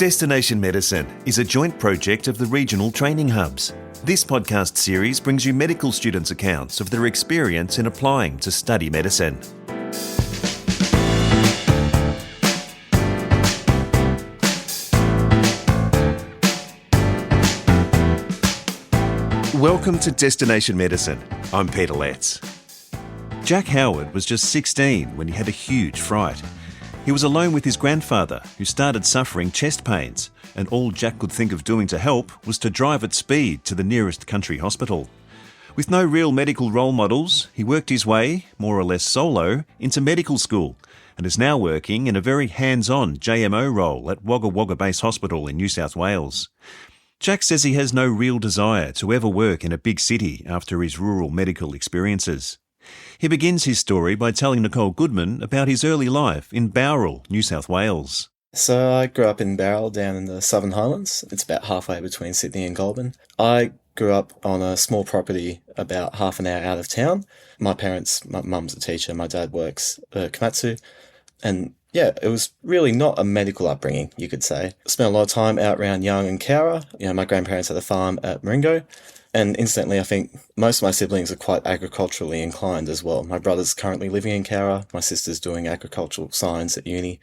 Destination Medicine is a joint project of the regional training hubs. This podcast series brings you medical students' accounts of their experience in applying to study medicine. Welcome to Destination Medicine. I'm Peter Letts. Jack Howard was just 16 when he had a huge fright. He was alone with his grandfather, who started suffering chest pains, and all Jack could think of doing to help was to drive at speed to the nearest country hospital. With no real medical role models, he worked his way, more or less solo, into medical school, and is now working in a very hands-on JMO role at Wagga Wagga Base Hospital in New South Wales. Jack says he has no real desire to ever work in a big city after his rural medical experiences. He begins his story by telling Nicole Goodman about his early life in Bowral, New South Wales. So I grew up in Bowral down in the Southern Highlands. It's about halfway between Sydney and Goulburn. I grew up on a small property about half an hour out of town. My mum's a teacher, my dad works at Komatsu. And yeah, it was really not a medical upbringing, you could say. Spent a lot of time out around Young and Cowra. My grandparents had a farm at Maringo. And incidentally, I think most of my siblings are quite agriculturally inclined as well. My brother's currently living in Cowra. My sister's doing agricultural science at uni.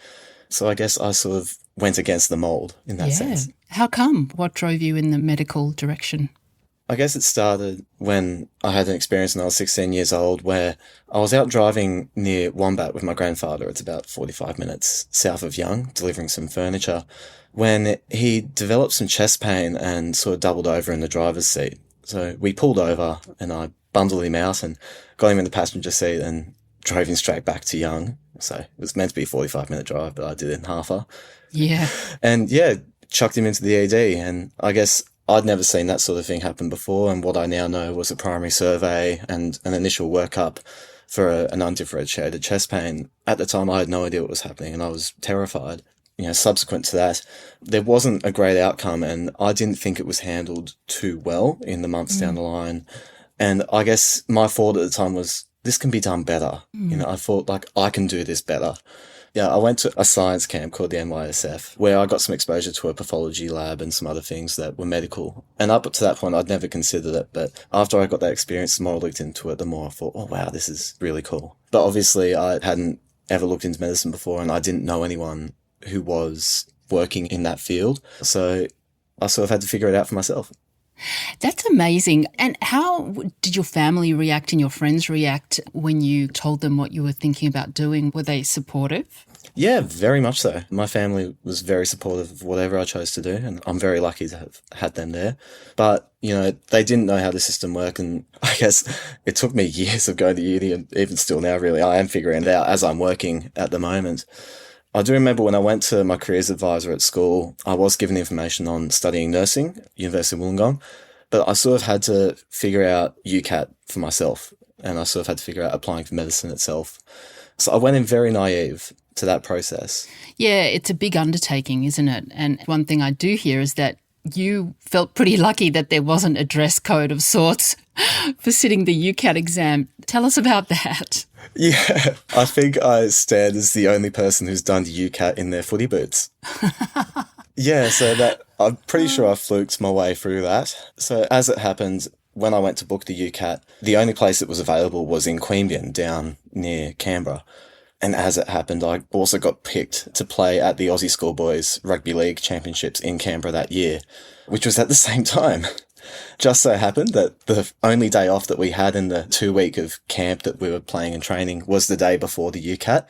So I guess I sort of went against the mould in that sense. How come? What drove you in the medical direction? I guess it started when I had an experience when I was 16 years old where I was out driving near Wombat with my grandfather. It's about 45 minutes south of Young, delivering some furniture, when he developed some chest pain and sort of doubled over in the driver's seat. So we pulled over and I bundled him out and got him in the passenger seat and drove him straight back to Young. So it was meant to be a 45-minute drive, but I did it in half hour. Yeah. And chucked him into the ED. And I guess I'd never seen that sort of thing happen before. And what I now know was a primary survey and an initial workup for an undifferentiated chest pain. At the time, I had no idea what was happening and I was terrified. Subsequent to that, there wasn't a great outcome and I didn't think it was handled too well in the months down the line. And I guess my thought at the time was, this can be done better. I thought, I can do this better. I went to a science camp called the NYSF where I got some exposure to a pathology lab and some other things that were medical. And up to that point, I'd never considered it. But after I got that experience, the more I looked into it, the more I thought, oh, wow, this is really cool. But obviously, I hadn't ever looked into medicine before and I didn't know anyone who was working in that field. So I sort of had to figure it out for myself. That's amazing. And how did your family react and your friends react when you told them what you were thinking about doing? Were they supportive? Yeah, very much so. My family was very supportive of whatever I chose to do, and I'm very lucky to have had them there. But, they didn't know how the system worked, and I guess it took me years of going to uni, and even still now, really, I am figuring it out as I'm working at the moment. I do remember when I went to my careers advisor at school, I was given information on studying nursing, University of Wollongong, but I sort of had to figure out UCAT for myself, and I sort of had to figure out applying for medicine itself. So I went in very naive to that process. Yeah, it's a big undertaking, isn't it? And one thing I do hear is that you felt pretty lucky that there wasn't a dress code of sorts for sitting the UCAT exam. Tell us about that. Yeah, I think I stand as the only person who's done the UCAT in their footy boots. So that I'm pretty sure I fluked my way through that. So as it happened, when I went to book the UCAT, the only place that was available was in Queanbeyan down near Canberra. And as it happened, I also got picked to play at the Aussie Schoolboys Rugby League Championships in Canberra that year, which was at the same time. Just so happened that the only day off that we had in the 2 week of camp that we were playing and training was the day before the UCAT.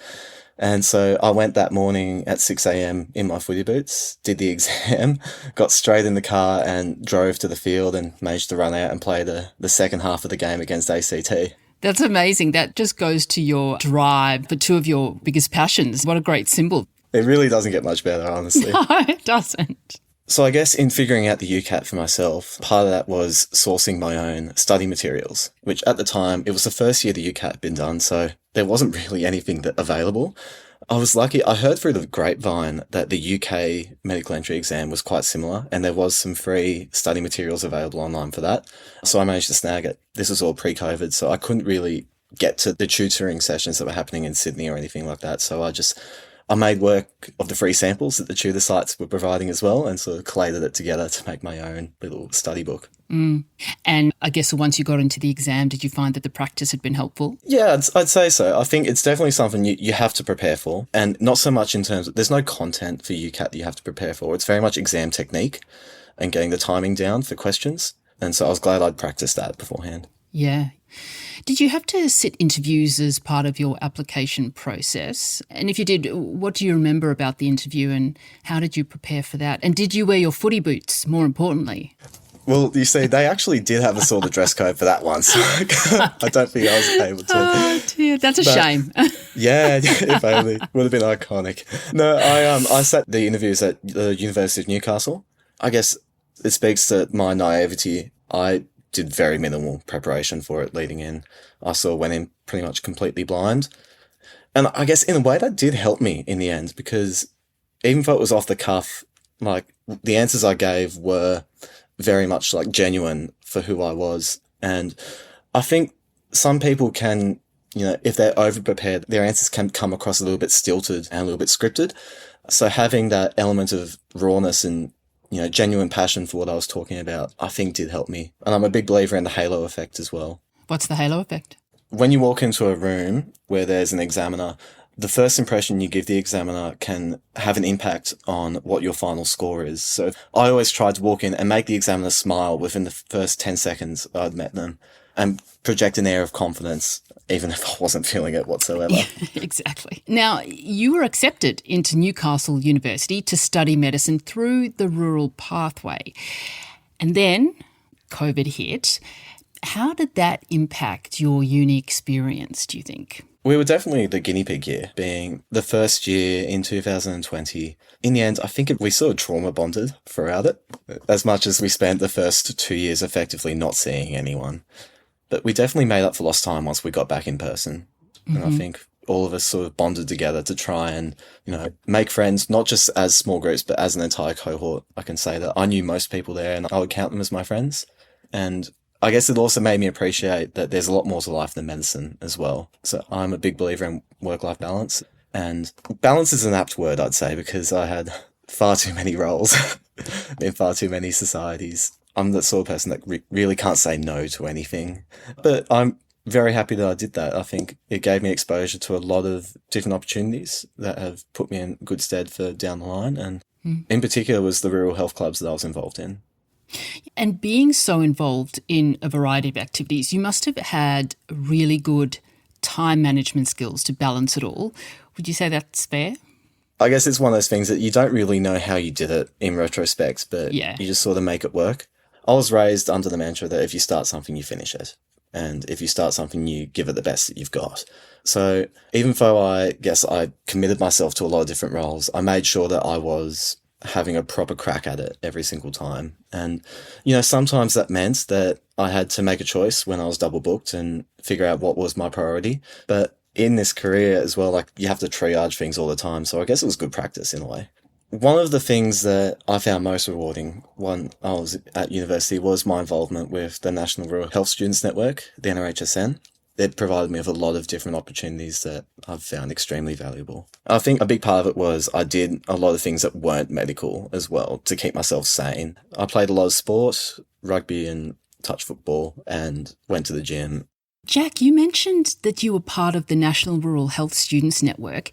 And so I went that morning at 6 a.m. in my footy boots, did the exam, got straight in the car and drove to the field and managed to run out and play the second half of the game against ACT. That's amazing. That just goes to your drive for two of your biggest passions. What a great symbol. It really doesn't get much better, honestly. No, it doesn't. So I guess in figuring out the UCAT for myself, part of that was sourcing my own study materials, which at the time, it was the first year the UCAT had been done, so there wasn't really anything available. I was lucky. I heard through the grapevine that the UK medical entry exam was quite similar, and there was some free study materials available online for that. So I managed to snag it. This was all pre-COVID, so I couldn't really get to the tutoring sessions that were happening in Sydney or anything like that. So I I made work of the free samples that the tutor sites were providing as well and sort of collated it together to make my own little study book. And I guess once you got into the exam, did you find that the practice had been helpful? Yeah, I'd say so. I think it's definitely something you have to prepare for, and not so much in terms of, there's no content for UCAT that you have to prepare for. It's very much exam technique and getting the timing down for questions. And so I was glad I'd practiced that beforehand. Yeah. Did you have to sit interviews as part of your application process? And if you did, what do you remember about the interview and how did you prepare for that? And did you wear your footy boots, more importantly? Well, you see, they actually did have a sort of dress code for that one, so I don't think I was able to. Oh dear, that's a shame. Yeah, if only. Would have been iconic. No, I sat the interviews at the University of Newcastle. I guess it speaks to my naivety. I did very minimal preparation for it leading in. I sort of went in pretty much completely blind. And I guess in a way that did help me in the end, because even though it was off the cuff, like the answers I gave were very much like genuine for who I was. And I think some people can, if they're over prepared, their answers can come across a little bit stilted and a little bit scripted. So having that element of rawness and, genuine passion for what I was talking about, I think did help me. And I'm a big believer in the halo effect as well. What's the halo effect? When you walk into a room where there's an examiner, the first impression you give the examiner can have an impact on what your final score is. So I always tried to walk in and make the examiner smile within the first 10 seconds I'd met them and project an air of confidence, even if I wasn't feeling it whatsoever. Yeah, exactly. Now, you were accepted into Newcastle University to study medicine through the rural pathway. And then COVID hit. How did that impact your uni experience, do you think? We were definitely the guinea pig year, being the first year in 2020. In the end, I think we sort of trauma bonded throughout it, as much as we spent the first 2 years effectively not seeing anyone. But we definitely made up for lost time once we got back in person. And I think all of us sort of bonded together to try and, make friends, not just as small groups, but as an entire cohort. I can say that I knew most people there and I would count them as my friends. And I guess it also made me appreciate that there's a lot more to life than medicine as well. So I'm a big believer in work-life balance. And balance is an apt word, I'd say, because I had far too many roles in far too many societies. I'm the sort of person that really can't say no to anything. But I'm very happy that I did that. I think it gave me exposure to a lot of different opportunities that have put me in good stead for down the line. And in particular was the rural health clubs that I was involved in. And being so involved in a variety of activities, you must have had really good time management skills to balance it all. Would you say that's fair? I guess it's one of those things that you don't really know how you did it in retrospect, but you just sort of make it work. I was raised under the mantra that if you start something, you finish it. And if you start something, you give it the best that you've got. So even though I guess I committed myself to a lot of different roles, I made sure that I was having a proper crack at it every single time. And, sometimes that meant that I had to make a choice when I was double booked and figure out what was my priority. But in this career as well, you have to triage things all the time. So I guess it was good practice in a way. One of the things that I found most rewarding when I was at university was my involvement with the National Rural Health Students Network, the NRHSN. It provided me with a lot of different opportunities that I've found extremely valuable. I think a big part of it was I did a lot of things that weren't medical as well to keep myself sane. I played a lot of sport, rugby and touch football, and went to the gym. Jack, you mentioned that you were part of the National Rural Health Students Network.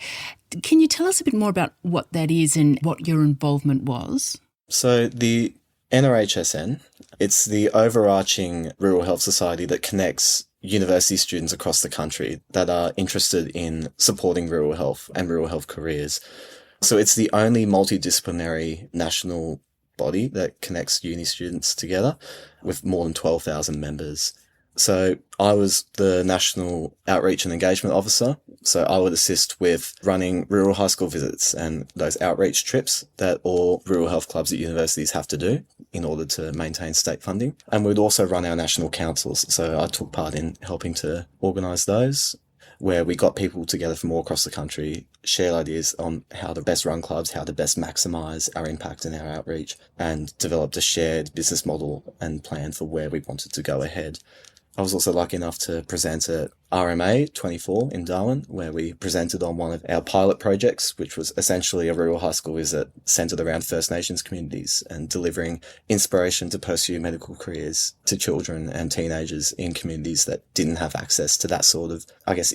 Can you tell us a bit more about what that is and what your involvement was? So the NRHSN, it's the overarching rural health society that connects university students across the country that are interested in supporting rural health and rural health careers. So it's the only multidisciplinary national body that connects uni students together with more than 12,000 members. So I was the National Outreach and Engagement Officer. So I would assist with running rural high school visits and those outreach trips that all rural health clubs at universities have to do in order to maintain state funding. And we'd also run our national councils. So I took part in helping to organise those, where we got people together from all across the country, shared ideas on how to best run clubs, how to best maximise our impact and our outreach, and developed a shared business model and plan for where we wanted to go ahead. I was also lucky enough to present at RMA 24 in Darwin, where we presented on one of our pilot projects, which was essentially a rural high school visit centered around First Nations communities and delivering inspiration to pursue medical careers to children and teenagers in communities that didn't have access to that sort of,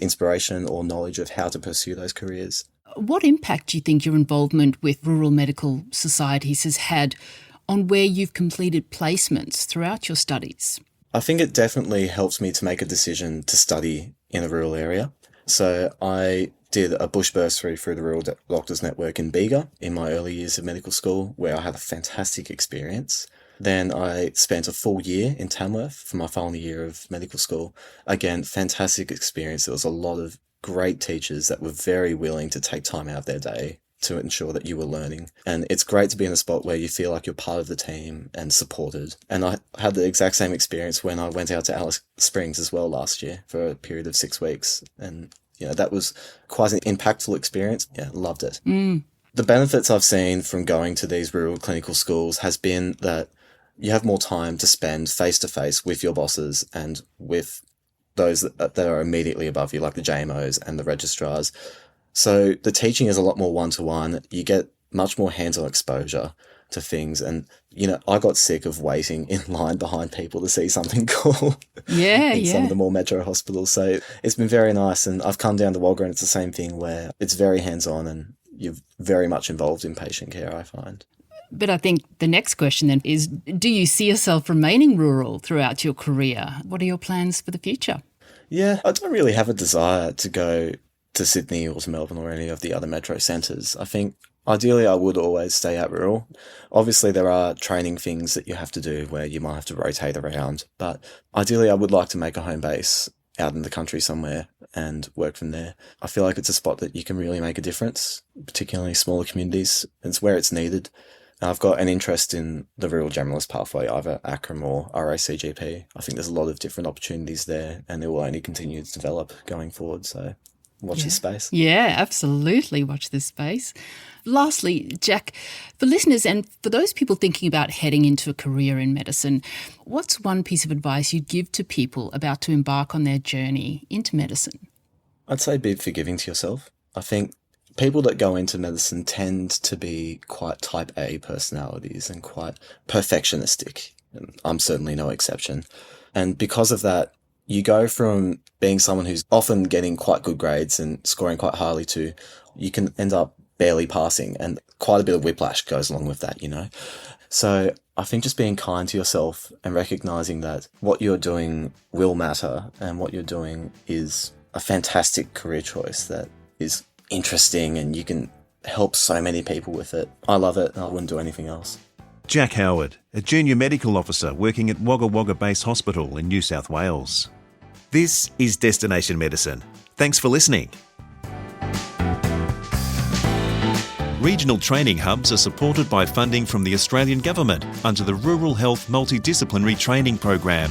inspiration or knowledge of how to pursue those careers. What impact do you think your involvement with rural medical societies has had on where you've completed placements throughout your studies? I think it definitely helps me to make a decision to study in a rural area. So I did a bush bursary through the Rural Doctors Network in Bega in my early years of medical school, where I had a fantastic experience. Then I spent a full year in Tamworth for my final year of medical school. Again, fantastic experience. There was a lot of great teachers that were very willing to take time out of their day to ensure that you were learning. And it's great to be in a spot where you feel like you're part of the team and supported. And I had the exact same experience when I went out to Alice Springs as well last year for a period of 6 weeks. And, that was quite an impactful experience. Yeah, loved it. The benefits I've seen from going to these rural clinical schools has been that you have more time to spend face-to-face with your bosses and with those that are immediately above you, like the JMOs and the registrars. So the teaching is a lot more one-to-one. You get much more hands-on exposure to things. And, I got sick of waiting in line behind people to see something cool in some of the more metro hospitals. So it's been very nice. And I've come down to Wagga and it's the same thing where it's very hands-on and you're very much involved in patient care, I find. But I think the next question then is, do you see yourself remaining rural throughout your career? What are your plans for the future? Yeah, I don't really have a desire to go to Sydney or to Melbourne or any of the other metro centres. I think ideally I would always stay out rural. Obviously there are training things that you have to do where you might have to rotate around, but ideally I would like to make a home base out in the country somewhere and work from there. I feel like it's a spot that you can really make a difference, particularly smaller communities. It's where it's needed. I've got an interest in the rural generalist pathway, either ACRM or RACGP. I think there's a lot of different opportunities there and it will only continue to develop going forward, so watch this space. Yeah, absolutely. Watch this space. Lastly, Jack, for listeners and for those people thinking about heading into a career in medicine, what's one piece of advice you'd give to people about to embark on their journey into medicine? I'd say be forgiving to yourself. I think people that go into medicine tend to be quite type A personalities and quite perfectionistic. And I'm certainly no exception. And because of that, you go from being someone who's often getting quite good grades and scoring quite highly to you can end up barely passing, and quite a bit of whiplash goes along with that, So I think just being kind to yourself and recognizing that what you're doing will matter and what you're doing is a fantastic career choice that is interesting and you can help so many people with it. I love it and I wouldn't do anything else. Jack Howard, a junior medical officer working at Wagga Wagga Base Hospital in New South Wales. This is Destination Medicine. Thanks for listening. Regional training hubs are supported by funding from the Australian Government under the Rural Health Multidisciplinary Training Program.